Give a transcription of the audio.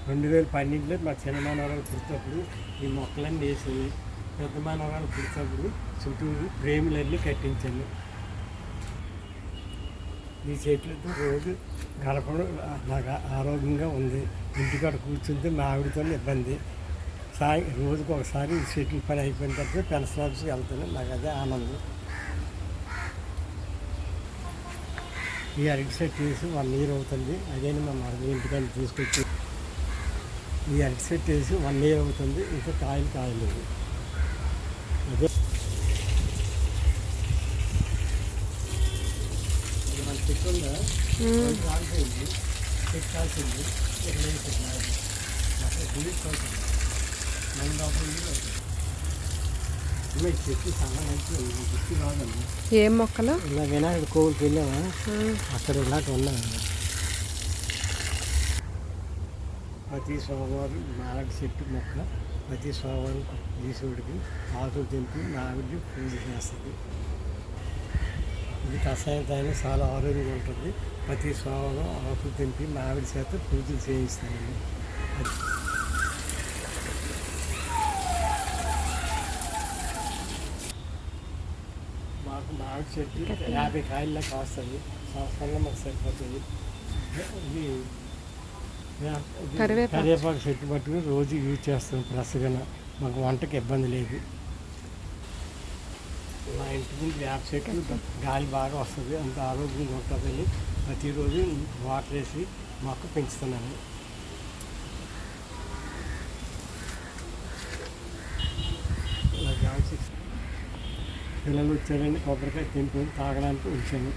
2012లో మా చిన్న మనవరాలు పుట్టినప్పుడు ఈ మొక్కలన్నీ వేసి పెద్ద మనవరాలు పుట్టినప్పుడు చుట్టూరు ఫ్రేములన్నీ కట్టించాను. ఈ చెట్లతో రోజు గడపడం నాకు ఆరోగ్యంగా ఉంది. ఇంటికాడ కూర్చుంటే మా ఆవిడతో ఇబ్బంది. రోజుకు ఒకసారి ఈ చెట్ల పని అయిపోయిన తర్వాత పెన్షన్ ఆఫీస్కి వెళ్తాను. నాకు అదే ఆనందం. ఈ అరటి చెట్టు వేసి 1 year అవుతుంది. అదే మా మరది ఇంటికాడ తీసుకొచ్చి ఈ అరటి చెట్టు వేసి 1 year అవుతుంది. ఇంకా కాయలు కాయలేదు. అదే మన చెట్టు ఉందా రాలిపోయింది. చెట్టు కాల్చింది. అసలు తీసుకోవాలి. మన చెట్టు చాలా మంచిది. గుర్తు కాదండి. ఏం మొక్కలు? ఇలా వినాయకుడు కోవిలికి వెళ్ళామా, అక్కడ ఇలాంటి ఉన్నాయి. ప్రతి సోమవారం నాలుగు చెట్టు మొక్క ప్రతి సోమవారం ఈశ్వరుడికి ఆకులు తెంపి నావిడికి పూజ చేస్తుంది. ఇది కషాయం చాలా ఆరోగ్యంగా ఉంటుంది. ప్రతి సోమవారం ఆకులు తెంపి మామిడి చేత పూజలు చేయిస్తానండి. మాకు మామిడి చెట్టు 50 కాయల్లో కాస్తుంది. సంవత్సరంలో మాకు సరిపోతుంది. ఇది కరివేపాకు చెట్టు పట్టుకుని రోజు యూజ్ చేస్తాం. ఫ్రెష్గా మాకు వంటకి ఇబ్బంది లేదు. మా ఇంటి ముందు వేప చెట్టు గాలి బాగా వస్తుంది. అంత ఆరోగ్యంగా ఉంటుందని ప్రతిరోజు వాటర్ వేసి మొక్క పెంచుతున్నాను. పిల్లలు వచ్చారని కొబ్బరికాయ తెంపుకొని తాగడానికి ఉంచాను.